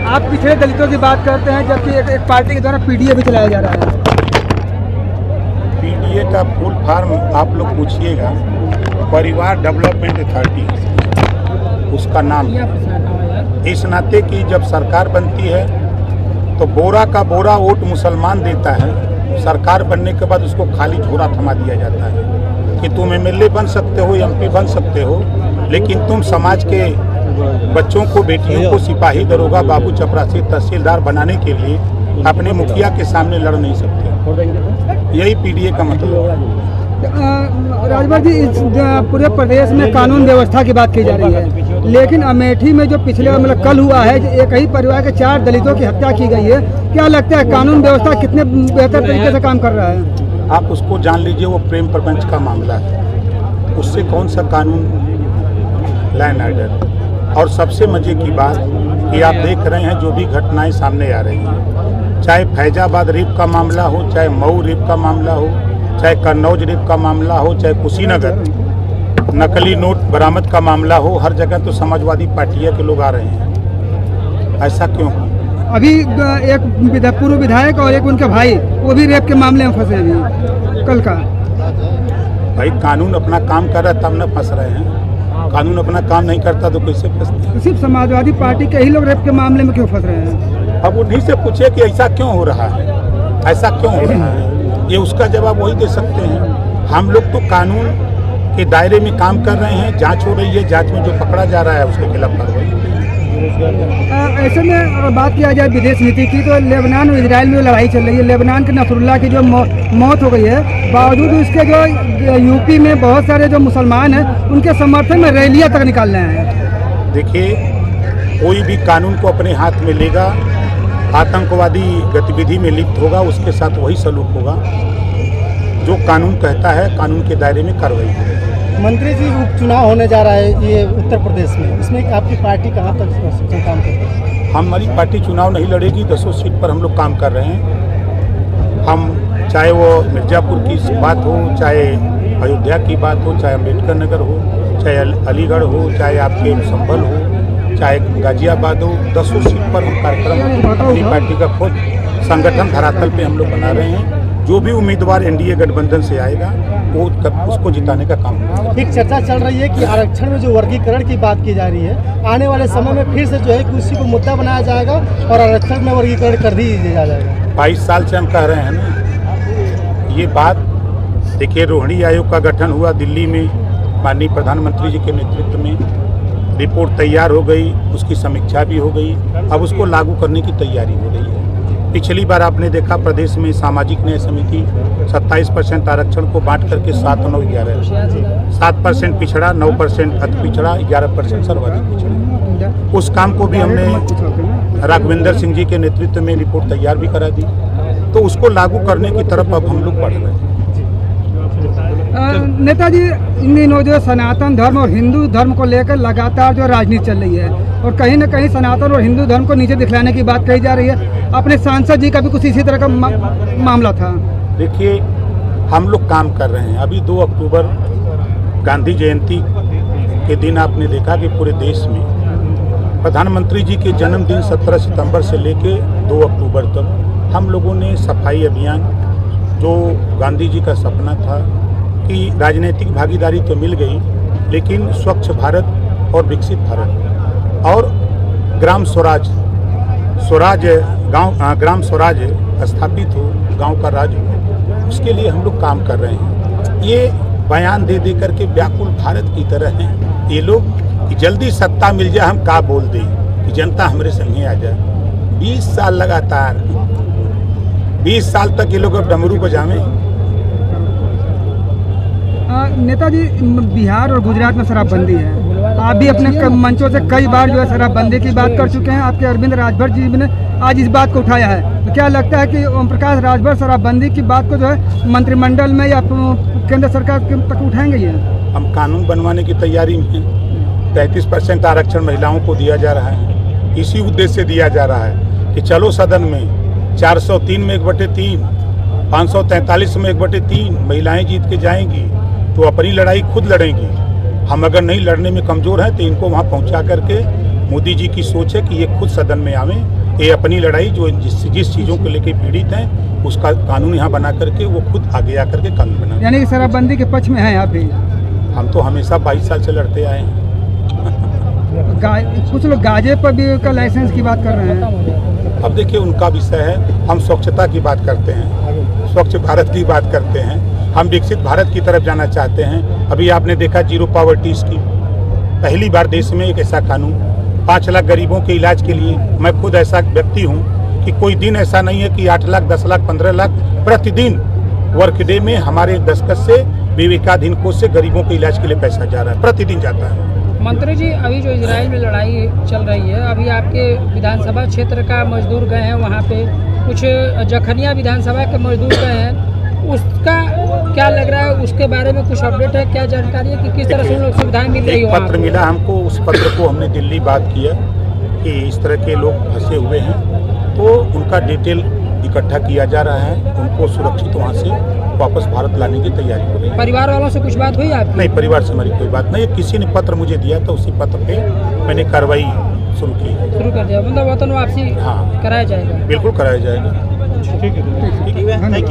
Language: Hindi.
आप पिछड़े दलितों की बात करते हैं, जबकि एक पार्टी के द्वारा पीडीए भी चलाया जा रहा है। पीडीए का फुल फॉर्म आप लोग पूछिएगा, परिवार डेवलपमेंट अथॉरिटी, उसका नाम है। इस नाते कि जब सरकार बनती है तो बोरा का बोरा वोट मुसलमान देता है, सरकार बनने के बाद उसको खाली झोरा थमा दिया जाता है कि तुम एमएलए बन सकते हो, एमपी बन सकते हो, लेकिन तुम समाज के बच्चों को, बेटियों को सिपाही, दरोगा, बाबू, चपरासी, तहसीलदार बनाने के लिए अपने मुखिया के सामने लड़ नहीं सकते। यही पीडीए का मतलब है। राजभर जी, इस पूरे प्रदेश में कानून व्यवस्था की बात की जा रही है, लेकिन अमेठी में जो पिछले मतलब कल हुआ है, एक ही परिवार के 4 दलितों की हत्या की गई है। क्या लगता है कानून व्यवस्था कितने बेहतर तरीके से काम कर रहा है? आप उसको जान लीजिए, वो प्रेम प्रपंच का मामला है, उससे कौन सा कानून लैंड ऑर्डर। और सबसे मजे की बात कि आप देख रहे हैं जो भी घटनाएं सामने आ रही हैं, चाहे फैजाबाद रेप का मामला हो, चाहे मऊ रेप का मामला हो, चाहे कन्नौज रेप का मामला हो, चाहे कुशीनगर नकली नोट बरामद का मामला हो, हर जगह तो समाजवादी पार्टियां के लोग आ रहे हैं। ऐसा क्यों? अभी एक पूर्व विधायक और एक उनके भाई, वो भी रेप के मामले में फंसे अभी कल का। भाई कानून अपना काम कर रहा है तब न फंस रहे हैं, कानून अपना काम नहीं करता तो कैसे फंसते? सिर्फ समाजवादी पार्टी के ही लोग रेप के मामले में क्यों फंस रहे हैं? अब उन्हीं से पूछे कि ऐसा क्यों हो रहा है, ऐसा क्यों हो रहा है, ये उसका जवाब वही दे सकते हैं। हम लोग तो कानून के दायरे में काम कर रहे हैं, जांच हो रही है, जांच में जो पकड़ा जा रहा है उसके खिलाफ कार्रवाई। ऐसे में बात किया जाए विदेश नीति की, तो लेबनान और इजराइल में लड़ाई चल रही है। लेबनान के नसरुल्लाह की जो मौत हो गई है, बावजूद उसके जो यूपी में बहुत सारे जो मुसलमान हैं उनके समर्थन में रैलियां तक निकाल रहे हैं। देखिए, कोई भी कानून को अपने हाथ में लेगा, आतंकवादी गतिविधि में लिप्त होगा, उसके साथ वही सलूक होगा। जो कानून कहता है, कानून के दायरे में कार्रवाई होगी। मंत्री जी, उपचुनाव होने जा रहा है ये उत्तर प्रदेश में, इसमें आपकी पार्टी कहाँ तक काम कर रही है? हमारी पार्टी चुनाव नहीं लड़ेगी, 10 सीट पर हम लोग काम कर रहे हैं। हम चाहे वो मिर्ज़ापुर की बात हो, चाहे अयोध्या की बात हो, चाहे अम्बेडकर नगर हो, चाहे अलीगढ़ हो, चाहे आपके संभल हो, चाहे गाजियाबाद हो, 10 सीट पर हम कार्यक्रम अपनी पार्टी का खुद संगठन धरातल पे हम लोग बना रहे हैं। जो भी उम्मीदवार एनडीए गठबंधन से आएगा वो उसको जिताने का काम होगा। एक चर्चा चल रही है कि आरक्षण में जो वर्गीकरण की बात की जा रही है, आने वाले समय में फिर से जो है कि उसी को मुद्दा बनाया जाएगा और आरक्षण में वर्गीकरण कर दिया जाएगा। 22 साल से हम कह रहे हैं ना ये बात। देखिए, रोहिणी आयोग का गठन हुआ दिल्ली में, माननीय प्रधानमंत्री जी के नेतृत्व में। रिपोर्ट तैयार हो गई, उसकी समीक्षा भी हो गई, अब उसको लागू करने की तैयारी हो रही है। पिछली बार आपने देखा प्रदेश में सामाजिक न्याय समिति 27% आरक्षण को बांट करके 7, 9, 11 7% पिछड़ा, 9% अति पिछड़ा, 11% सर्वाधिक पिछड़ा। उस काम को भी हमने राघवेंद्र सिंह जी के नेतृत्व में रिपोर्ट तैयार भी करा दी, तो उसको लागू करने की तरफ अब हम लोग बढ़ रहे हैं। नेताजी, इन दिनों जो सनातन धर्म और हिंदू धर्म को लेकर लगातार जो राजनीति चल रही है, और कहीं न कहीं सनातन और हिंदू धर्म को नीचे दिखलाने की बात कही जा रही है। अपने सांसद जी का भी कुछ इसी तरह का मामला था। देखिए, हम लोग काम कर रहे हैं। अभी 2 अक्टूबर गांधी जयंती के दिन आपने देखा कि पूरे देश में प्रधानमंत्री जी के जन्मदिन 17 सितंबर से लेके 2 अक्टूबर तक हम लोगों ने सफाई अभियान, जो गांधी जी का सपना था कि राजनीतिक भागीदारी तो मिल गई, लेकिन स्वच्छ भारत और विकसित भारत और ग्राम स्वराज ग्राम स्वराज स्थापित हो, गांव का राज हो, उसके लिए हम लोग काम कर रहे हैं। ये बयान दे दे करके व्याकुल भारत की तरह हैं ये लोग कि जल्दी सत्ता मिल जाए, हम का बोल दें कि जनता हमारे संगे आ जाए। 20 साल लगातार, 20 साल तक ये लोग अब डमरू बजावें। नेताजी, बिहार और गुजरात में शराबबंदी है। आप भी अपने मंचों से कई बार जो है शराबबंदी की बात कर चुके हैं। आपके अरविंद राजभर जी ने आज इस बात को उठाया है, तो क्या लगता है कि ओम प्रकाश राजभर शराबबंदी की बात को जो है मंत्रिमंडल में या केंद्र सरकार तक उठाएंगे? ये हम कानून बनवाने की तैयारी में हैं। 33% आरक्षण महिलाओं को दिया जा रहा है, इसी उद्देश्य से दिया जा रहा है कि चलो सदन में 403 में 1/3, 543 में 1/3 महिलाएं जीत के जाएंगी तो अपनी लड़ाई खुद लड़ेंगी। हम अगर नहीं लड़ने में कमज़ोर हैं तो इनको वहाँ पहुँचा करके, मोदी जी की सोच है कि ये खुद सदन में आवें ये अपनी लड़ाई जो जिस चीज़ों को लेकर पीड़ित हैं उसका कानून यहाँ बना करके वो खुद आगे आकर के कानून बना। यानी कि शराबबंदी के पक्ष में हैं आप भी? हम तो हमेशा 22 साल से लड़ते आए हैं। कुछ लोग गांजे पर भी का लाइसेंस की बात कर रहे हैं। अब देखिए उनका विषय है, हम स्वच्छता की बात करते हैं, स्वच्छ भारत की बात करते हैं, हम विकसित भारत की तरफ जाना चाहते हैं। अभी आपने देखा जीरो पॉवर्टी स्कीम, पहली बार देश में एक ऐसा कानून 5 लाख गरीबों के इलाज के लिए। मैं खुद ऐसा व्यक्ति हूँ कि कोई दिन ऐसा नहीं है कि 8 लाख 10 लाख 15 लाख प्रतिदिन वर्क डे में हमारे दस्तखत से विवेकाधीन कोष से गरीबों के इलाज के लिए पैसा जा रहा है, प्रतिदिन जाता है। मंत्री जी, अभी जो इजराइल में लड़ाई चल रही है, अभी आपके विधानसभा क्षेत्र का मजदूर गए हैं वहाँ पे, कुछ जखनिया विधानसभा के मजदूर गए हैं, उसका क्या लग रहा है? उसके बारे में कुछ अपडेट है, क्या जानकारी है कि किस तरह से उन लोग सुविधाएं मिल रही है? पत्र मिला हमको, उस पत्र को हमने दिल्ली बात किया कि इस तरह के लोग फंसे हुए हैं, तो उनका डिटेल इकट्ठा किया जा रहा है, उनको सुरक्षित वहाँ से वापस भारत लाने की तैयारी हो रही है। परिवार वालों से कुछ बात हुई आपकी? नहीं, परिवार से हमारी कोई बात नहीं। किसी ने पत्र मुझे दिया तो उसी पत्र पे मैंने कार्रवाई शुरू कर दिया। मतलब वतन वापसी हाँ कराया जाएगा? बिल्कुल कराया जाएगा। ठीक है।